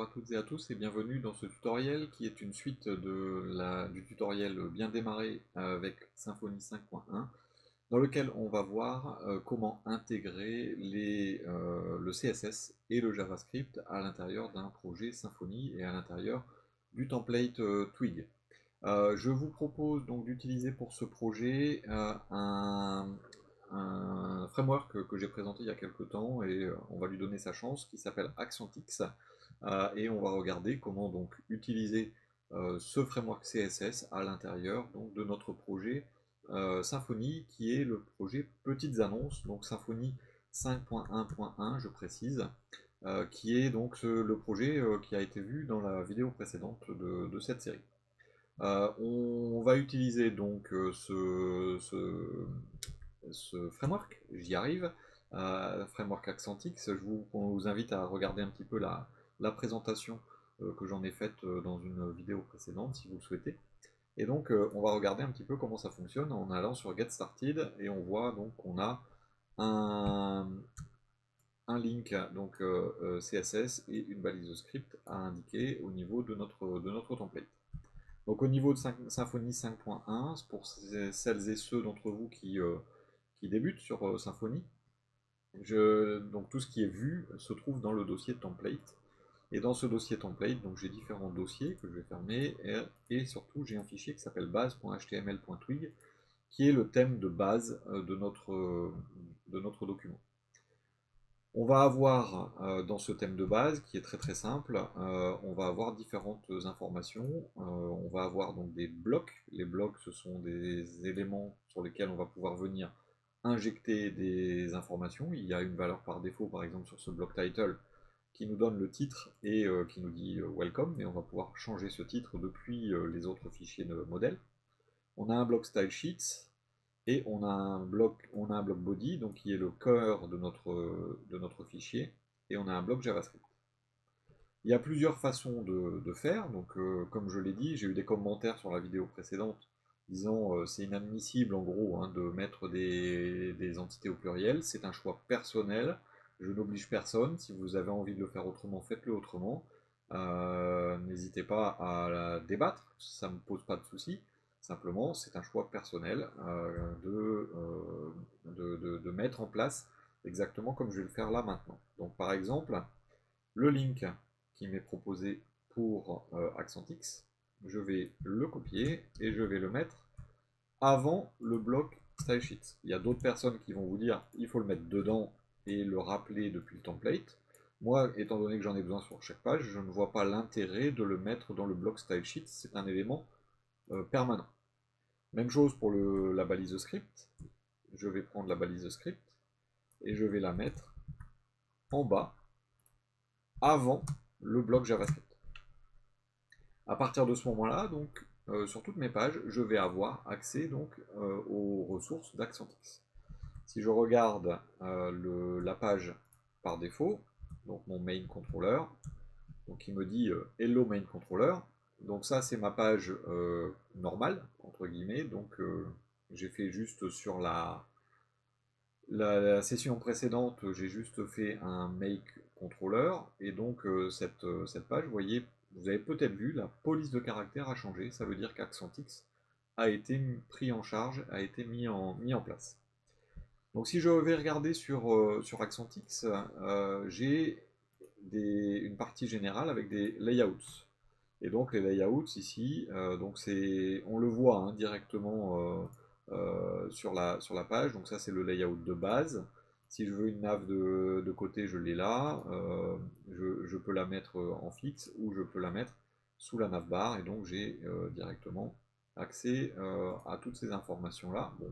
à toutes et à tous et bienvenue dans ce tutoriel qui est une suite du tutoriel bien démarré avec Symfony 5.1 dans lequel on va voir comment intégrer le CSS et le JavaScript à l'intérieur d'un projet Symfony et à l'intérieur du template Twig. Je vous propose donc d'utiliser pour ce projet un framework que j'ai présenté il y a quelques temps et on va lui donner sa chance qui s'appelle Accentix et on va regarder comment donc utiliser ce framework CSS à l'intérieur donc de notre projet Symfony qui est le projet Petites Annonces, donc Symfony 5.1.1 je précise, qui est donc le projet qui a été vu dans la vidéo précédente de cette série. On va utiliser donc ce framework, j'y arrive, framework Accentix. On vous invite à regarder un petit peu la présentation que j'en ai faite dans une vidéo précédente si vous le souhaitez. Et donc on va regarder un petit peu comment ça fonctionne en allant sur Get Started et on voit donc qu'on a un link donc CSS et une balise de script à indiquer au niveau de notre template. Donc au niveau de Symfony 5.1, pour celles et ceux d'entre vous qui débutent sur Symfony, donc tout ce qui est vu se trouve dans le dossier template. Et dans ce dossier template, donc j'ai différents dossiers que je vais fermer, et surtout j'ai un fichier qui s'appelle base.html.twig, qui est le thème de base de notre document. On va avoir dans ce thème de base, qui est très très simple, on va avoir différentes informations. On va avoir donc des blocs. Les blocs, ce sont des éléments sur lesquels on va pouvoir venir injecter des informations. Il y a une valeur par défaut, par exemple sur ce bloc title, qui nous donne le titre et qui nous dit welcome, mais on va pouvoir changer ce titre depuis les autres fichiers de modèle. On a un bloc style sheets, et on a un bloc body, donc qui est le cœur de notre fichier, et on a un bloc JavaScript. Il y a plusieurs façons de faire, donc comme je l'ai dit, j'ai eu des commentaires sur la vidéo précédente disant c'est inadmissible en gros de mettre des entités au pluriel, c'est un choix personnel, je n'oblige personne, si vous avez envie de le faire autrement, faites-le autrement, n'hésitez pas à la débattre, ça ne me pose pas de soucis. Simplement, c'est un choix personnel de mettre en place exactement comme je vais le faire là maintenant. Donc par exemple, le link qui m'est proposé pour Accentix, je vais le copier et je vais le mettre avant le bloc StyleSheets. Il y a d'autres personnes qui vont vous dire il faut le mettre dedans et le rappeler depuis le template. Moi, étant donné que j'en ai besoin sur chaque page, je ne vois pas l'intérêt de le mettre dans le bloc StyleSheets, c'est un élément permanent. Même chose pour la balise de script. Je vais prendre la balise de script et je vais la mettre en bas, avant le bloc JavaScript. À partir de ce moment-là, donc, sur toutes mes pages, je vais avoir accès donc, aux ressources d'Accentix. Si je regarde la page par défaut, donc mon main controller, donc il me dit Hello main controller. Donc ça c'est ma page normale, entre guillemets, donc j'ai fait juste sur la session précédente, j'ai juste fait un make controller, et donc cette page, vous avez peut-être vu, la police de caractère a changé, ça veut dire qu'Accentix a été pris en charge, a été mis en place. Donc si je vais regarder sur Accentix, j'ai une partie générale avec des layouts. Et donc les layouts ici, on le voit directement sur la page, donc ça c'est le layout de base. Si je veux une nav de côté, je l'ai là, je peux la mettre en fixe ou je peux la mettre sous la navbar, et donc j'ai directement accès à toutes ces informations là. Bon.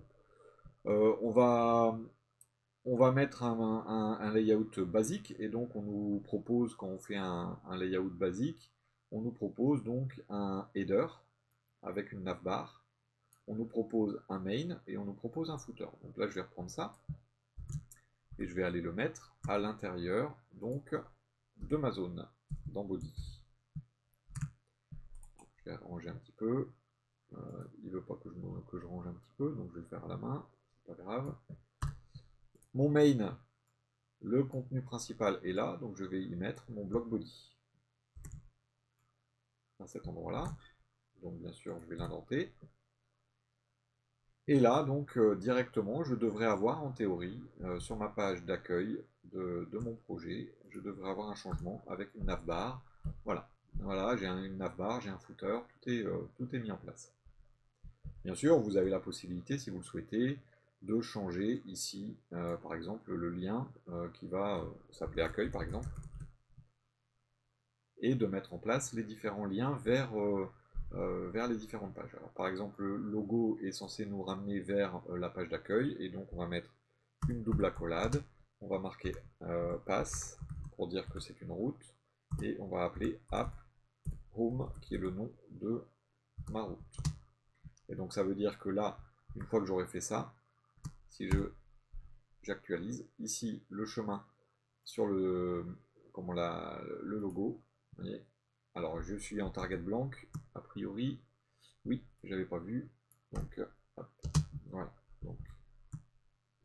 On va mettre un layout basique, et donc on nous propose, quand on fait un layout basique, on nous propose donc un header avec une navbar, on nous propose un main et on nous propose un footer. Donc là je vais reprendre ça et je vais aller le mettre à l'intérieur donc de ma zone, dans body. Je vais ranger un petit peu, il ne veut pas que je range un petit peu, donc je vais le faire à la main, c'est pas grave. Mon main, le contenu principal est là, donc je vais y mettre mon bloc body. à cet endroit-là. Donc bien sûr, je vais l'indenter. Et là, donc directement, je devrais avoir en théorie, sur ma page d'accueil de mon projet, je devrais avoir un changement avec une navbar. Voilà, voilà, j'ai une navbar, j'ai un footer, tout est mis en place. Bien sûr, vous avez la possibilité, si vous le souhaitez, de changer ici, par exemple, le lien qui va s'appeler accueil, par exemple, et de mettre en place les différents liens vers les différentes pages. Alors, par exemple, le logo est censé nous ramener vers la page d'accueil, et donc on va mettre une double accolade, on va marquer pass pour dire que c'est une route, et on va appeler app home qui est le nom de ma route. Et donc ça veut dire que là, une fois que j'aurai fait ça, si j'actualise, ici le chemin sur le logo, vous voyez. Alors je suis en target blanc, a priori, oui, j'avais pas vu, donc hop, voilà, donc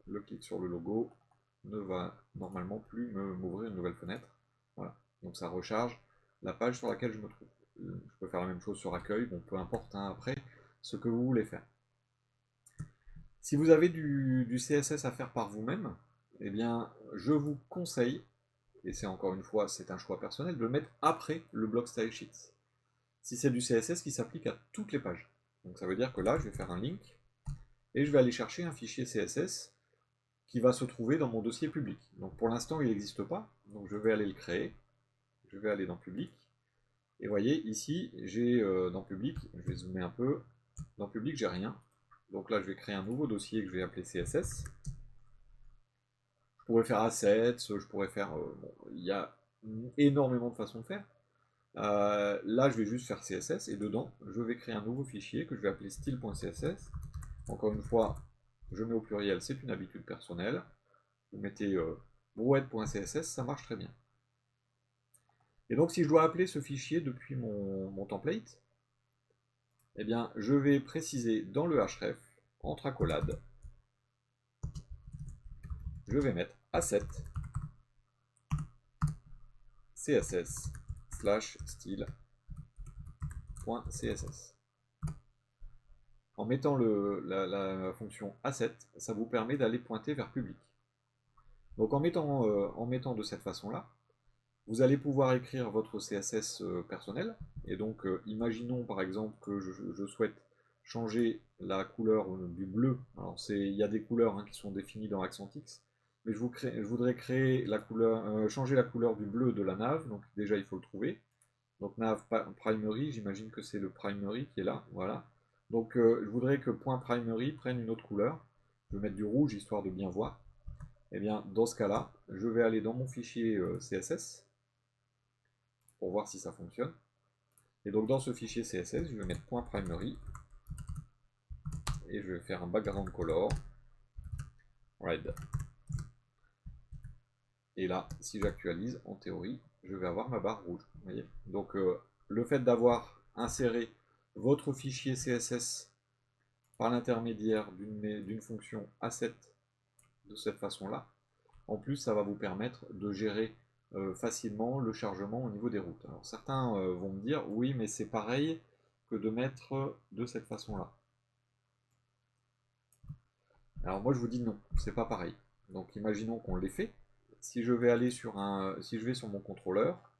le clic sur le logo ne va normalement plus m'ouvrir une nouvelle fenêtre, voilà, donc ça recharge la page sur laquelle je me trouve. Je peux faire la même chose sur accueil, bon peu importe hein, après ce que vous voulez faire. Si vous avez du CSS à faire par vous-même, eh bien je vous conseille, et c'est encore une fois, c'est un choix personnel, de le mettre après le bloc Style Sheets. Si c'est du CSS qui s'applique à toutes les pages. Donc ça veut dire que là, je vais faire un link, et je vais aller chercher un fichier CSS qui va se trouver dans mon dossier public. Donc pour l'instant, il n'existe pas, donc je vais aller le créer, je vais aller dans public, et vous voyez, ici, j'ai dans public, je vais zoomer un peu, dans public, j'ai rien. Donc là, je vais créer un nouveau dossier que je vais appeler CSS. Je pourrais faire assets, je pourrais faire... bon, il y a énormément de façons de faire. Là, je vais juste faire CSS, et dedans, je vais créer un nouveau fichier que je vais appeler style.css. Encore une fois, je mets au pluriel, c'est une habitude personnelle. Vous mettez brouette.css, ça marche très bien. Et donc, si je dois appeler ce fichier depuis mon template, eh bien, je vais préciser dans le href, entre accolades, je vais mettre asset css style.css. En mettant la fonction asset, ça vous permet d'aller pointer vers public. Donc en mettant de cette façon-là, vous allez pouvoir écrire votre CSS personnel. Et donc imaginons par exemple que je souhaite changer la couleur du bleu. Alors il y a des couleurs hein, qui sont définies dans AccentX, mais je voudrais créer la couleur, changer la couleur du bleu de la nav. Donc déjà il faut le trouver. Donc nav primary, j'imagine que c'est le primary qui est là, voilà. Donc je voudrais que .primary prenne une autre couleur. Je vais mettre du rouge histoire de bien voir. Et bien dans ce cas-là, je vais aller dans mon fichier CSS pour voir si ça fonctionne. Et donc dans ce fichier CSS, je vais mettre .primary et je vais faire un background color red. Et là, si j'actualise, en théorie, je vais avoir ma barre rouge. Vous voyez, donc le fait d'avoir inséré votre fichier CSS par l'intermédiaire d'une fonction asset de cette façon-là, en plus ça va vous permettre de gérer facilement le chargement au niveau des routes. Alors certains vont me dire, oui mais c'est pareil que de mettre de cette façon-là. Alors moi je vous dis non, c'est pas pareil. Donc imaginons qu'on l'ait fait. Si je vais aller sur mon contrôleur,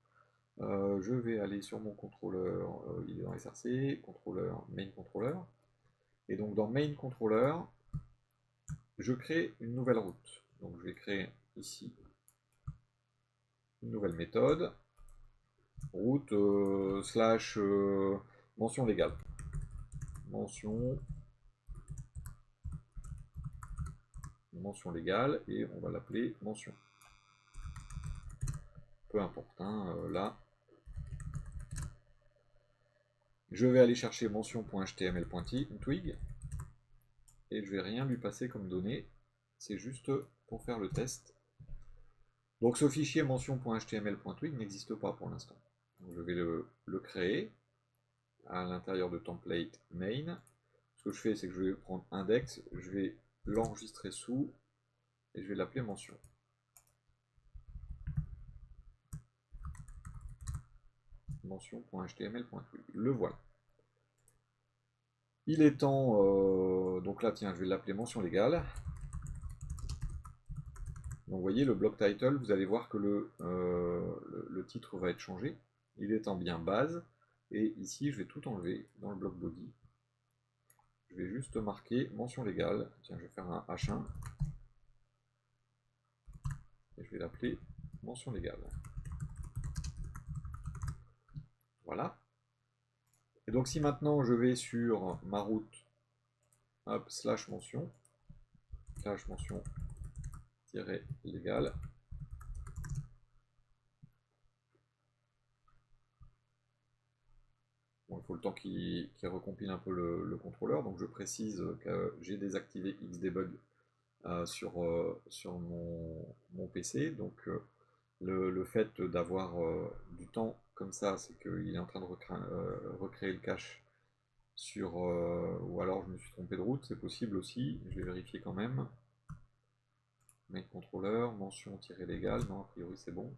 je vais aller sur mon contrôleur, il est dans SRC, contrôleur, main contrôleur. Et donc dans main contrôleur, je crée une nouvelle route. Donc je vais créer ici une nouvelle méthode, route slash mention légale. Mention légale, et on va l'appeler mention. Peu importe, hein, là. Je vais aller chercher mention.html.twig, et je vais rien lui passer comme données, c'est juste pour faire le test. Donc ce fichier mention.html.twig n'existe pas pour l'instant. Je vais le créer à l'intérieur de template main. Ce que je fais, c'est que je vais prendre index, je vais l'enregistrer sous, et je vais l'appeler mention. mention.html.twig. Le voilà. Il est temps, donc là tiens, je vais l'appeler mention légale. Donc vous voyez le block title, vous allez voir que le titre va être changé. Il est en bien base. Et ici, je vais tout enlever dans le bloc body. Je vais juste marquer mention légale. Tiens, je vais faire un H1. Et je vais l'appeler mention légale. Voilà. Et donc si maintenant je vais sur ma route, hop, slash mention tiret légal. Bon, il faut le temps qu'il recompile un peu le contrôleur. Donc je précise que j'ai désactivé Xdebug sur mon PC. Donc le fait d'avoir du temps comme ça, c'est qu'il est en train de recréer le cache sur... ou alors je me suis trompé de route, c'est possible aussi. Je vais vérifier quand même. Make contrôleur, mention légal, non, a priori c'est bon.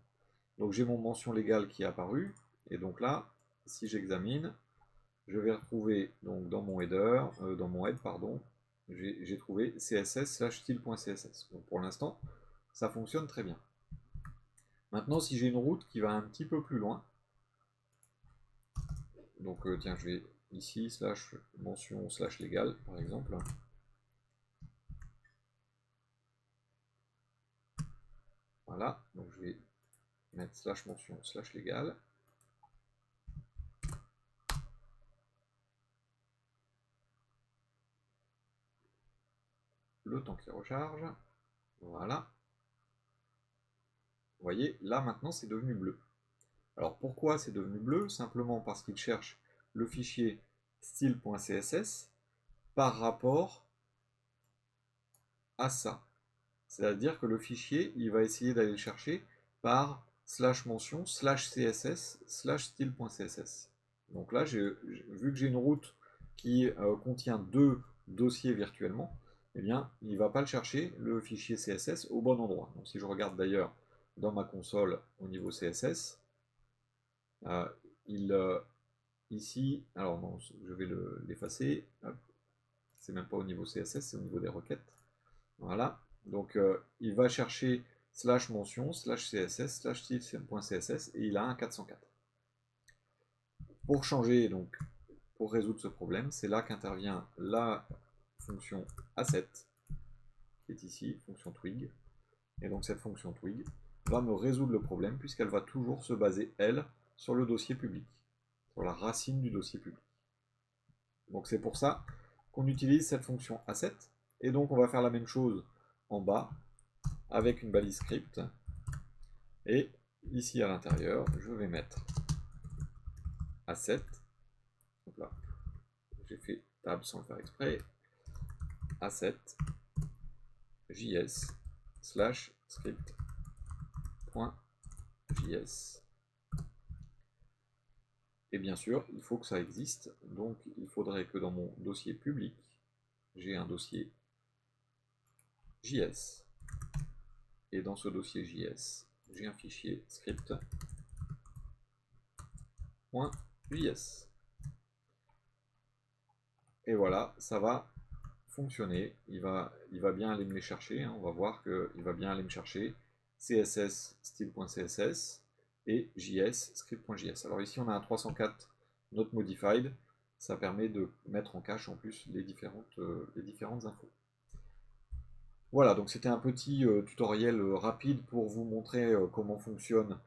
Donc j'ai mon mention légale qui est apparu. Et donc là, si j'examine, je vais retrouver donc dans mon header, dans mon head, pardon, j'ai trouvé css/style.css. Donc pour l'instant, ça fonctionne très bien. Maintenant, si j'ai une route qui va un petit peu plus loin, donc tiens, je vais ici, slash mention slash légal, par exemple. Voilà, donc je vais mettre slash mention slash légal. Le temps qu'il recharge. Voilà. Vous voyez, là maintenant c'est devenu bleu. Alors pourquoi c'est devenu bleu? Simplement parce qu'il cherche le fichier style.css par rapport à ça. C'est-à-dire que le fichier, il va essayer d'aller le chercher par slash mention slash css slash style.css. Donc là, vu que j'ai une route qui contient deux dossiers virtuellement, eh bien, il ne va pas le chercher, le fichier CSS, au bon endroit. Donc si je regarde d'ailleurs dans ma console au niveau CSS, ici, alors non, je vais l'effacer, c'est même pas au niveau CSS, c'est au niveau des requêtes. Voilà, donc il va chercher slash mention, slash CSS, slash style.css et il a un 404. Pour changer, donc, pour résoudre ce problème, c'est là qu'intervient la fonction asset, qui est ici, fonction twig. Et donc cette fonction twig va me résoudre le problème puisqu'elle va toujours se baser, elle, sur le dossier public, sur la racine du dossier public. Donc c'est pour ça qu'on utilise cette fonction asset. Et donc on va faire la même chose en bas avec une balise script. Et ici à l'intérieur, je vais mettre asset. Donc là, j'ai fait tab sans le faire exprès. Asset js slash script.js. Et bien sûr, il faut que ça existe. Donc il faudrait que dans mon dossier public, j'ai un dossier JS. Et dans ce dossier JS, j'ai un fichier script.js. Et voilà, ça va fonctionner. Il va bien aller me les chercher. Hein. On va voir qu'il va bien aller me chercher CSS style.css et JS script.js. Alors ici, on a un 304 not modified. Ça permet de mettre en cache en plus les différentes infos. Voilà, donc c'était un petit tutoriel rapide pour vous montrer comment fonctionne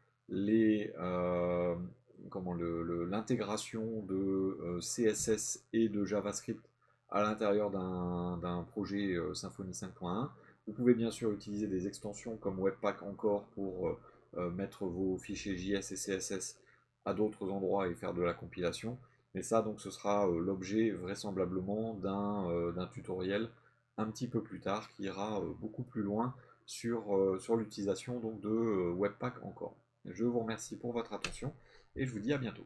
l'intégration de CSS et de JavaScript à l'intérieur d'un projet Symfony 5.1. Vous pouvez bien sûr utiliser des extensions comme Webpack encore pour mettre vos fichiers JS et CSS à d'autres endroits et faire de la compilation. Mais ça, donc, ce sera l'objet vraisemblablement d'un tutoriel un petit peu plus tard, qui ira beaucoup plus loin sur l'utilisation de Webpack encore. Je vous remercie pour votre attention et je vous dis à bientôt.